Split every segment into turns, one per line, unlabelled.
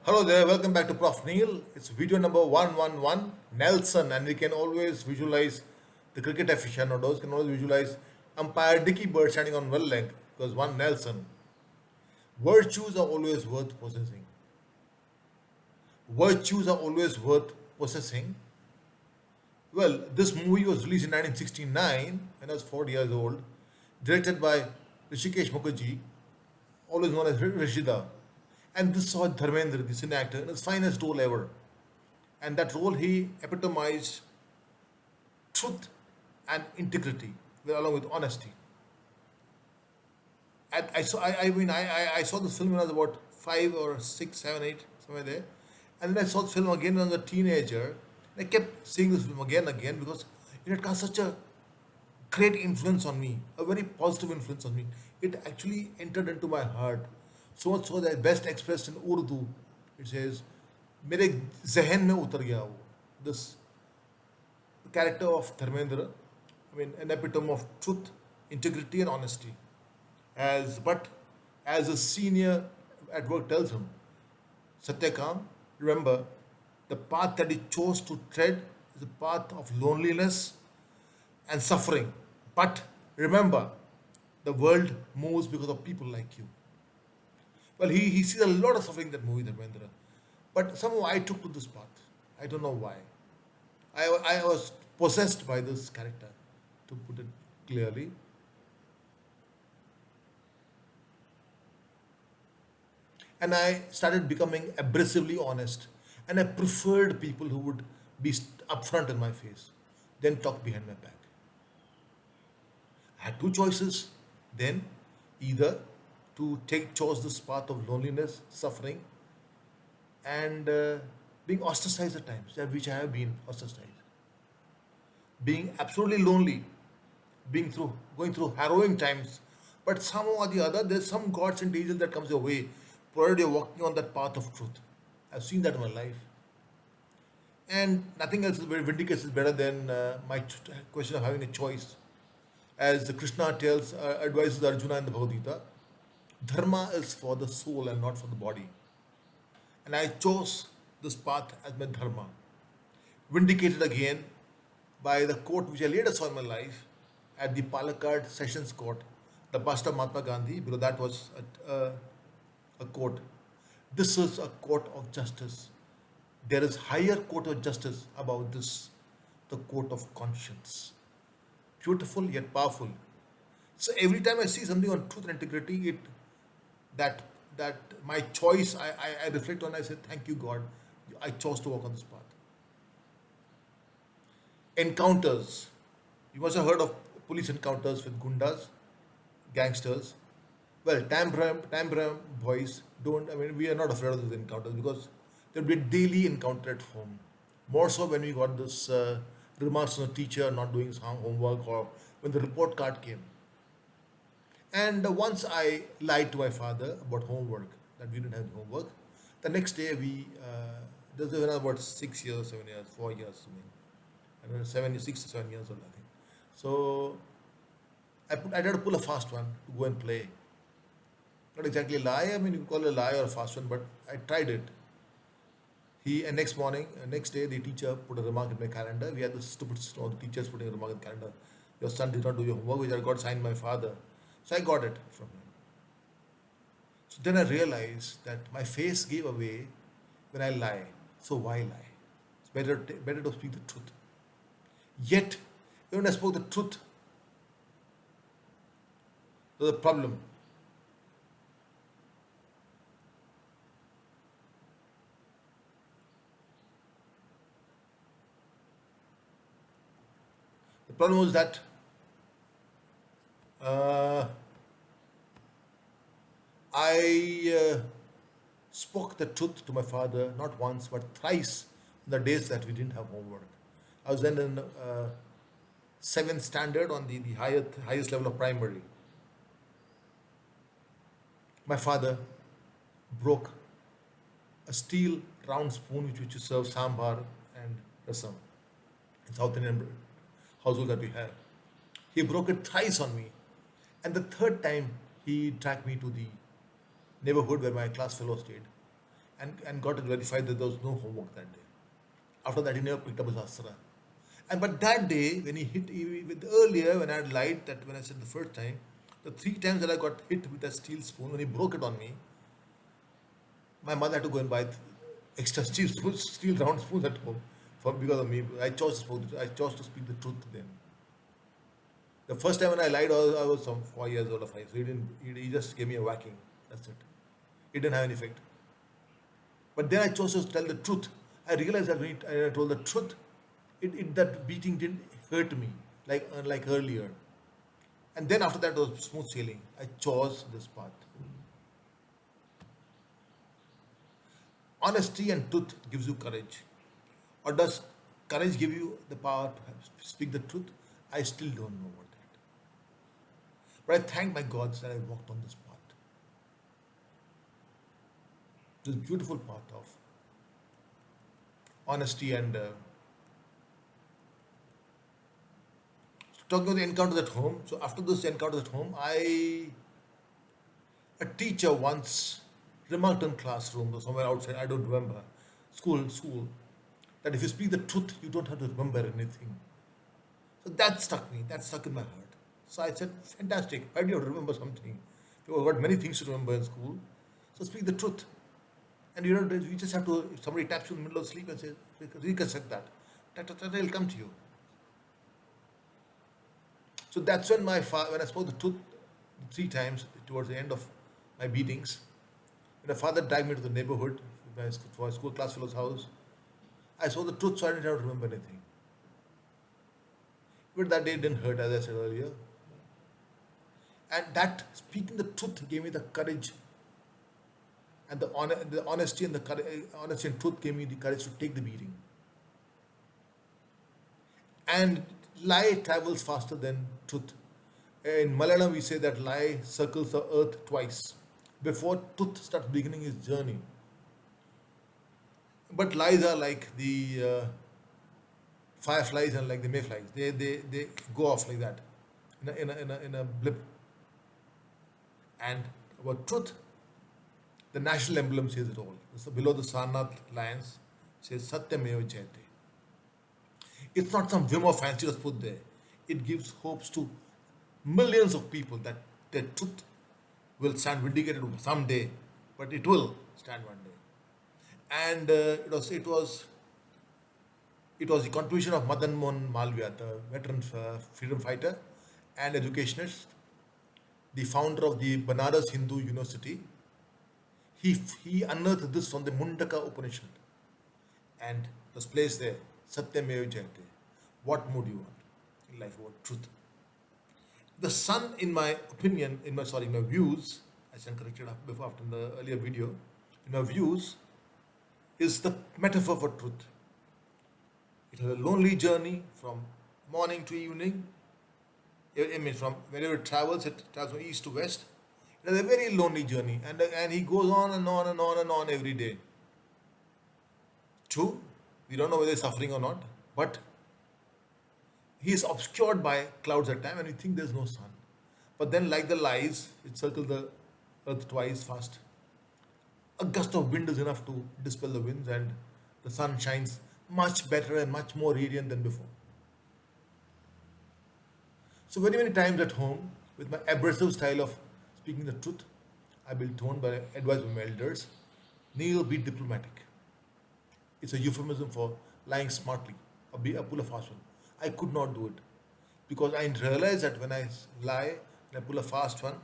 Hello there, welcome back to profneel. It's video number 111, Nelson, and we can always visualize the cricket aficionados can always visualize umpire Dicky Bird standing on well length because one Nelson. Virtues are always worth possessing. Virtues are always worth possessing. Well, this movie was released in 1969 when I was 40 years old, directed by Rishikesh Mukherjee, always known as Rishida. And this saw Dharmendra, the cine actor, in his finest role ever. And that role he epitomized truth and integrity, along with honesty. And I saw this film when I was about 5 or 6, 7, 8, somewhere there. And then I saw the film again when I was a teenager. And I kept seeing this film again and again because it had cast such a great influence on me, a very positive influence on me. It actually entered into my heart. So much so that best expressed in Urdu. It says, मेरे जहन में उतर गया वो. This character of Dharmendra, I mean, an epitome of truth, integrity, and honesty. But as a senior at work tells him, Satyakam, remember, the path that he chose to tread is a path of loneliness and suffering. But remember, the world moves because of people like you. Well, he sees a lot of suffering in that movie, Dharmendra. But somehow I took to this path. I don't know why. I was possessed by this character, to put it clearly. And I started becoming abrasively honest. And I preferred people who would be upfront in my face, then talk behind my back. I had two choices then, either to take chose this path of loneliness, suffering, and being ostracized at times, which I have been ostracized, being absolutely lonely, being through going through harrowing times, but somehow or the other, there's some gods and angel that comes your way, provided you're walking on that path of truth. I've seen that in my life, and nothing else is very vindicates is better than my question of having a choice. As the Krishna tells, advises Arjuna in the Bhagavad Gita, Dharma is for the soul and not for the body. And I chose this path as my dharma. Vindicated again by the quote which I later saw in my life at the Palakkad Sessions Court, the bust of Mahatma Gandhi. Below that was a quote. This is a court of justice. There is higher court of justice about this, the court of conscience. Beautiful yet powerful. So every time I see something on truth and integrity, that that my choice, I reflect on. I say, thank you, God. I chose to walk on this path. Encounters. You must have heard of police encounters with gundas, gangsters. Well, Tambram boys don't. I mean, we are not afraid of those encounters because there'll be a daily encounter at home. More so when we got this remarks on the teacher not doing his homework, or when the report card came. And once I lied to my father about homework, that we didn't have homework. The next day this was when I was about 6 years, 7 years, 4 years, I don't know, 6 to 7 years old, I think. So I tried to pull a fast one to go and play. Not exactly a lie, I mean, you could call it a lie or a fast one, but I tried it. And next day, the teacher put a remark in my calendar. We had this stupid system of the teachers putting a remark in the calendar. Your son did not do your homework, which I got signed by my father. So I got it from him. So then I realized that my face gave away when I lie. So why lie? It's better to speak the truth. Yet, even when I spoke the truth, there was a problem. The problem was that uh, I spoke the truth to my father not once but thrice on the days that we didn't have homework. I was then in seventh standard on the highest level of primary. My father broke a steel round spoon which you serve sambar and rasam in South Indian household that we have. He broke it thrice on me. And the third time, he dragged me to the neighborhood where my class fellow stayed. and got it verified that there was no homework that day. After that, he never picked up his astra. And but that day, when he hit, with earlier when I had lied that when I said the first time, the three times that I got hit with a steel spoon when he broke it on me, my mother had to go and buy extra steel spoons, steel round spoons at home for because of me. I chose to speak the truth then. The first time when I lied, I was some 4 years old or five. So he just gave me a whacking. That's it. It didn't have any effect. But then I chose to tell the truth. I realized that when I told the truth, that beating didn't hurt me like earlier. And then after that was smooth sailing. I chose this path. Honesty and truth gives you courage. Or does courage give you the power to speak the truth? I still don't know about that. But I thank my gods that I walked on this path. This beautiful path of honesty and talking about the encounters at home. So after those encounters at home, a teacher once remarked in classroom or somewhere outside, I don't remember, school, that if you speak the truth, you don't have to remember anything. So that struck me. That stuck in my heart. So I said, fantastic. Why do you have to remember something? You've got many things to remember in school. So speak the truth. And you just have to, if somebody taps you in the middle of sleep and says, reconstruct that. It'll come to you. So that's when when I spoke the truth three times towards the end of my beatings. When my father dragged me to the neighborhood for my school class fellow's house, I saw the truth, so I didn't have to remember anything. But that day didn't hurt, as I said earlier. And that speaking the truth gave me the courage, and the honesty and the courage, honesty and truth gave me the courage to take the beating. And lie travels faster than truth. In Malayalam, we say that lie circles the earth twice before truth starts beginning its journey. But lies are like the fireflies and like the mayflies. They go off like that in a blip. And about truth, the national emblem says it all. So below the Sarnath lions says Satyameva Jayate. It's not some whim or fancy that's put there. It gives hopes to millions of people that their truth will stand vindicated someday, but it will stand one day. And it was the contribution of Madan Mohan Malviya, the veteran freedom fighter and educationist, the founder of the Banaras Hindu University. He unearthed this from the Mundaka Upanishad and it was placed there. Satyameva Jayate. What more do you want in life about truth? The sun, in my opinion, in my views, I stand corrected before after in the earlier video, in my views, is the metaphor for truth. It has a lonely journey from morning to evening. I mean, from wherever it travels from east to west. It is a very lonely journey, and he goes on and on and on and on every day. True, we don't know whether he's suffering or not, but he is obscured by clouds at time, and we think there's no sun. But then, like the lies, it circles the earth twice fast. A gust of wind is enough to dispel the winds, and the sun shines much better and much more radiant than before. So very many times at home, with my abrasive style of speaking the truth, I've been told by advised by my elders, Neil, be diplomatic. It's a euphemism for lying smartly or be a pull a fast one. I could not do it because I realized that when I lie and I pull a fast one,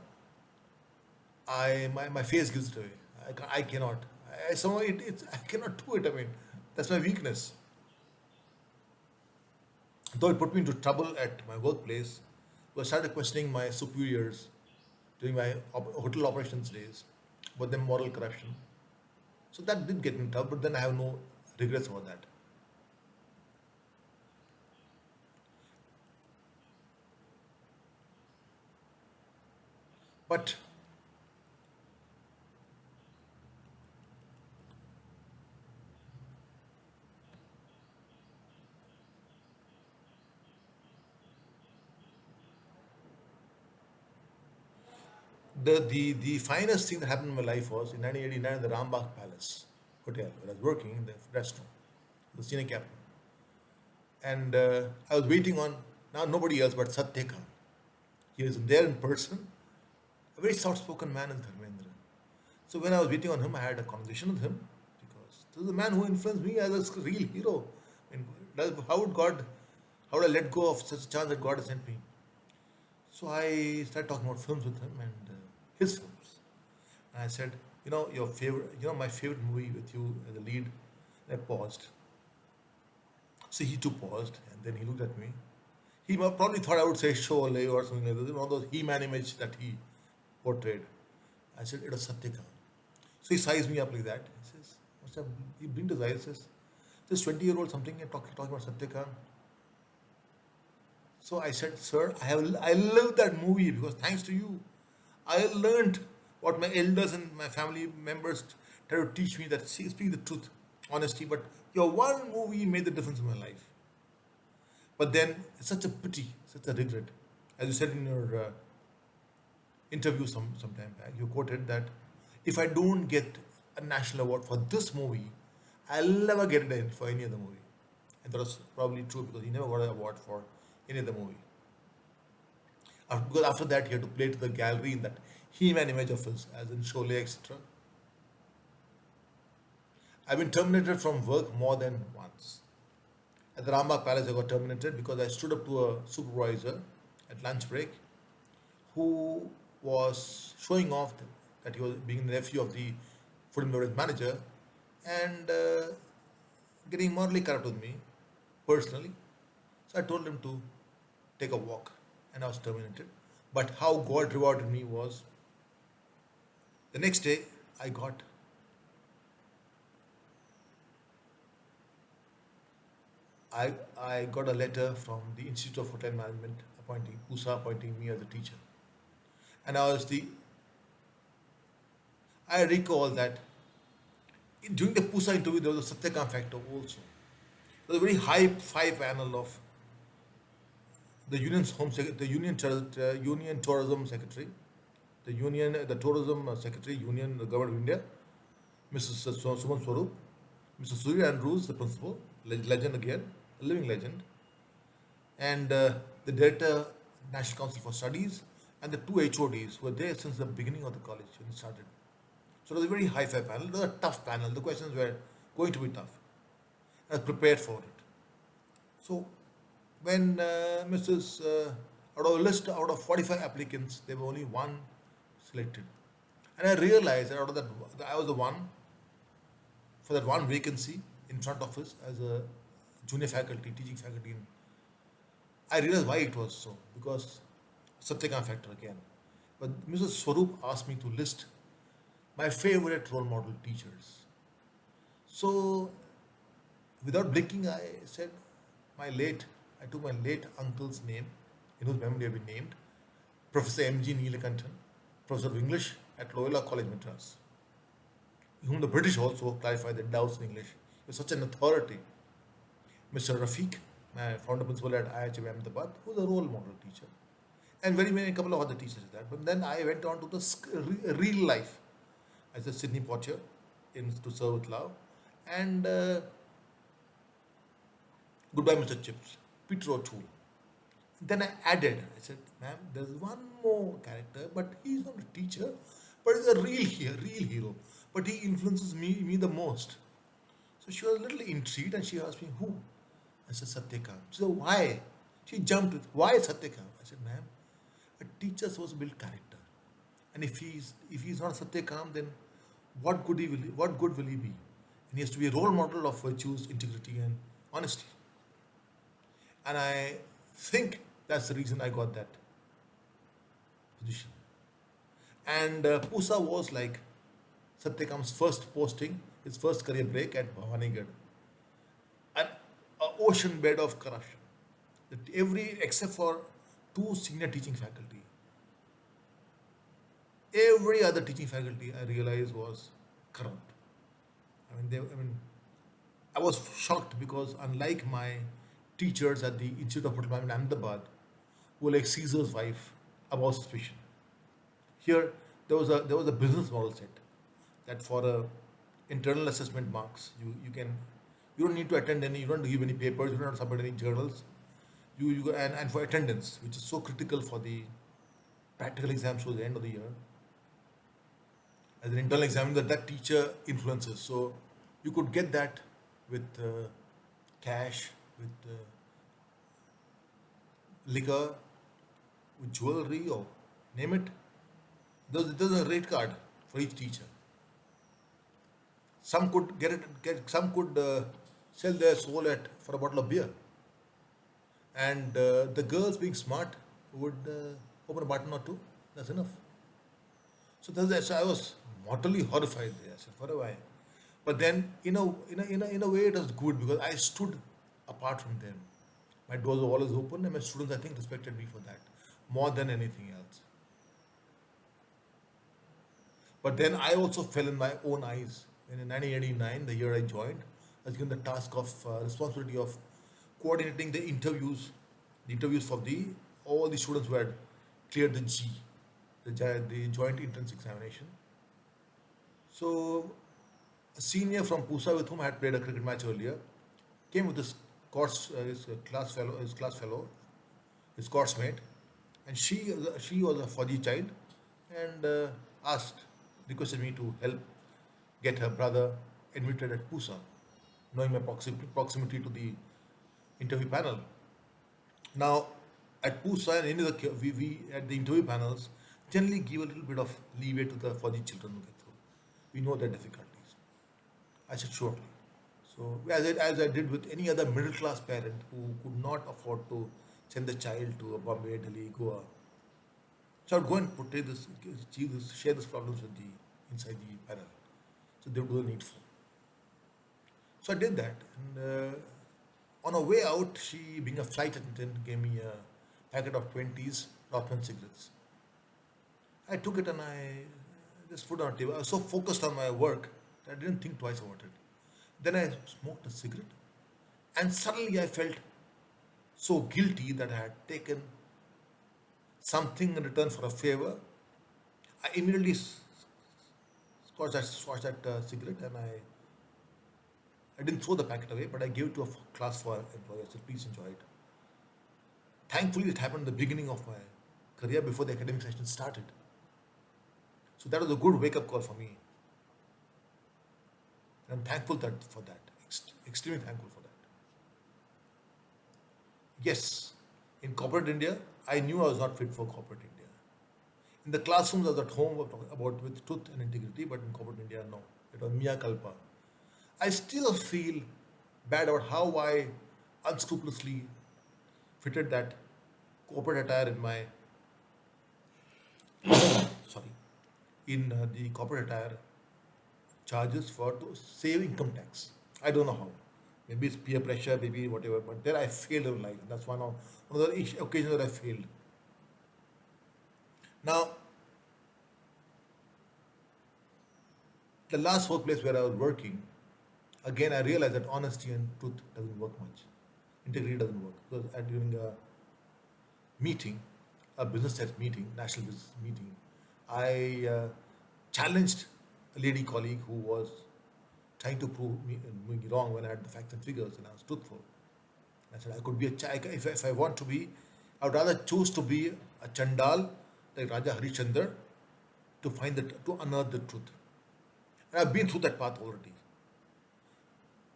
my face gives it away. I cannot. Somehow I cannot do it. I mean, that's my weakness. Though it put me into trouble at my workplace, I started questioning my superiors during my hotel operations days about their moral corruption. So that did get me in trouble, but then I have no regrets about that. But the finest thing that happened in my life was in 1989 in the Rambagh Palace. hotel where I was working in the restaurant, the senior captain. And I was waiting on, now nobody else but Satya Khan. He was there in person. A very soft-spoken man is Dharmendra. So when I was waiting on him, I had a conversation with him because this is the man who influenced me as a real hero. I mean, how would God, how would I let go of such a chance that God has sent me? So I started talking about films with him and his films. And I said, your favorite, my favorite movie with you as a lead. And I paused. So he too paused and then he looked at me. He probably thought I would say Sholay or something like that, one of those He-Man image that he portrayed. I said, it was Satya Khan. So he sized me up like that. He says, what's up? He blinked his eyes, he says, this 20-year-old something and talking about Satya Khan. So I said, sir, I love that movie because thanks to you, I learned what my elders and my family members try to teach me that speak the truth, honesty. But your one movie made the difference in my life. But then it's such a pity, such a regret. As you said in your interview some time back, you quoted that if I don't get a national award for this movie, I'll never get it in for any other movie. And that was probably true because he never got an award for any other movie. Because after that, he had to play to the gallery in that He-Man image of his, as in Sholay, etc. I've been terminated from work more than once. At the Rambagh Palace, I got terminated because I stood up to a supervisor at lunch break who was showing off that he was being the nephew of the food and beverage manager and getting morally corrupt with me personally. So I told him to take a walk and I was terminated. But how God rewarded me was the next day I got a letter from the Institute of Hotel Management appointing me as a teacher. And I recall that during the PUSA interview, there was a Satyakam factor also. There was a very high five panel of the union's the union tourism secretary, the tourism secretary, union, the government of India, Mrs. Suman Swarup, Mr. Surya Andrews, the principal, legend again, a living legend, and the director, National Council for Studies, and the two HODs who were there since the beginning of the college when it started. So it was a very high-fi panel. It was a tough panel. The questions were going to be tough. I was prepared for it. So when out of a list out of 45 applicants, there were only one selected. And I realized that out of that, I was the one for that one vacancy in front office as a junior faculty, teaching faculty. I realized why it was so, because Satyakam factor again. But Mrs. Swarup asked me to list my favorite role model teachers. So without blinking, I said I took my late uncle's name, in whose memory I've been named, Professor M.G. Neelakantan, Professor of English at Loyola College, Madras, whom the British also clarified that doubts in English. He was such an authority. Mr. Rafiq, my founder principal at IHM Ahmedabad, who was a role model teacher. And very many, a couple of other teachers at that. But then I went on to the real life as a Sydney Poitier to serve with love. And goodbye, Mr. Chips, Peter O'Toole. Then I added, I said, ma'am, there's one more character, but he's not a teacher, but he's a real hero. But he influences me the most. So she was a little intrigued and she asked me, who? I said, Satyakam. She said, why? She jumped with, why Satyakam? I said, ma'am, a teacher is supposed to build character. And if he's not Satyakam, then what good will he be? And he has to be a role model of virtues, integrity, and honesty. And I think that's the reason I got that position. And Pusa was like Satyakam's first posting, his first career break at Bhavanigarh. An ocean bed of corruption. Except for two senior teaching faculty, every other teaching faculty I realized was corrupt. I was shocked because unlike my teachers at the Institute of Hotel Management Ahmedabad, who were like Caesar's wife above suspicion, here there was a business model set that for a internal assessment marks. You don't need to attend any, you don't give any papers, you don't have to submit any journals. And for attendance, which is so critical for the practical exams towards the end of the year, as an internal exam that teacher influences. So you could get that with cash, with liquor, with jewelry, or name it. There's a rate card for each teacher. Some could some could sell their soul at for a bottle of beer, and the girls, being smart, would open a button or two. That's enough. So I was mortally horrified there. I said, "What do I?" But then, in a way, it was good because I stood apart from them. My doors were always open, and my students, I think, respected me for that more than anything else. But then I also fell in my own eyes. And in 1989, the year I joined, I was given the task of responsibility of coordinating the interviews for the all the students who had cleared the G, the joint entrance examination. So a senior from Pusa with whom I had played a cricket match earlier came with his course mate, and she was a Fauji child, and asked, requested me to help get her brother admitted at Pusa, knowing my proximity to the interview panel. Now, at Pusa and any of we at the interview panels generally give a little bit of leeway to the for the children who get through. We know their difficulties. I said surely. So as I did with any other middle class parent who could not afford to send the child to Bombay, Delhi, Goa, so I would go and portray share this problems with the inside the panel. So they would do the needful. So I did that, and on our way out, she, being a flight attendant, gave me a packet of 20s Rothman cigarettes. I took it and I just put it on the table. I was so focused on my work that I didn't think twice about it. Then I smoked a cigarette, and suddenly I felt so guilty that I had taken something in return for a favor. I immediately scorched that cigarette, and I didn't throw the packet away, but I gave it to a class 4 employee. I said, please enjoy it. Thankfully, it happened at the beginning of my career before the academic session started. So that was a good wake up call for me. And I'm thankful for that, extremely thankful for that. Yes, in corporate India, I knew I was not fit for corporate India. In the classrooms, I was at home about with truth and integrity, but in corporate India, no. It was Mia Kalpa. I still feel bad about how I unscrupulously fitted that corporate attire in my sorry in the corporate attire charges for to save income tax. I don't know how. Maybe it's peer pressure, maybe whatever. But there I failed in life. That's one of the occasions that I failed. Now, the last workplace where I was working, again I realized that honesty and truth doesn't work much. Integrity doesn't work because during a meeting, a business test meeting, national business meeting, I challenged a lady colleague who was trying to prove me wrong when I had the facts and figures, and I was truthful. I said I could be if I want to be, I would rather choose to be a Chandal like Raja Harishchandra to unearth the truth. And I've been through that path already.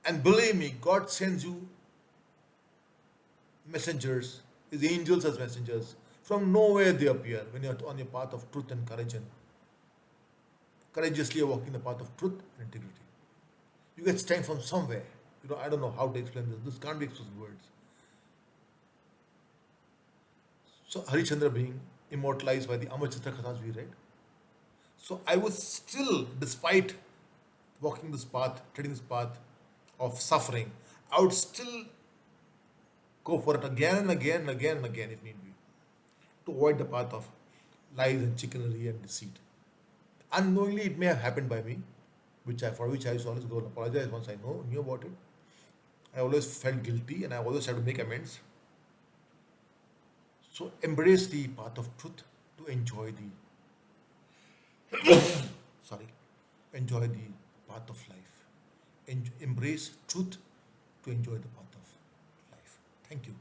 And believe me, God sends you messengers, His angels as messengers. From nowhere they appear when you're on your path of truth and courage, and courageously walking the path of truth and integrity. You get strength from somewhere. I don't know how to explain this. This can't be expressed in words. So Harishchandra being immortalized by the Amar Chitra Kathas we read. So I was still, despite walking this path, treading this path of suffering, I would still go for it again and again and again and again if need be, to avoid the path of lies and chicanery and deceit. Unknowingly, it may have happened by me, for which I used to always go and apologize once I knew about it. I always felt guilty, and I always had to make amends. So embrace the path of truth to enjoy the sorry, enjoy the path of life. Embrace truth to enjoy the path of life. Thank you.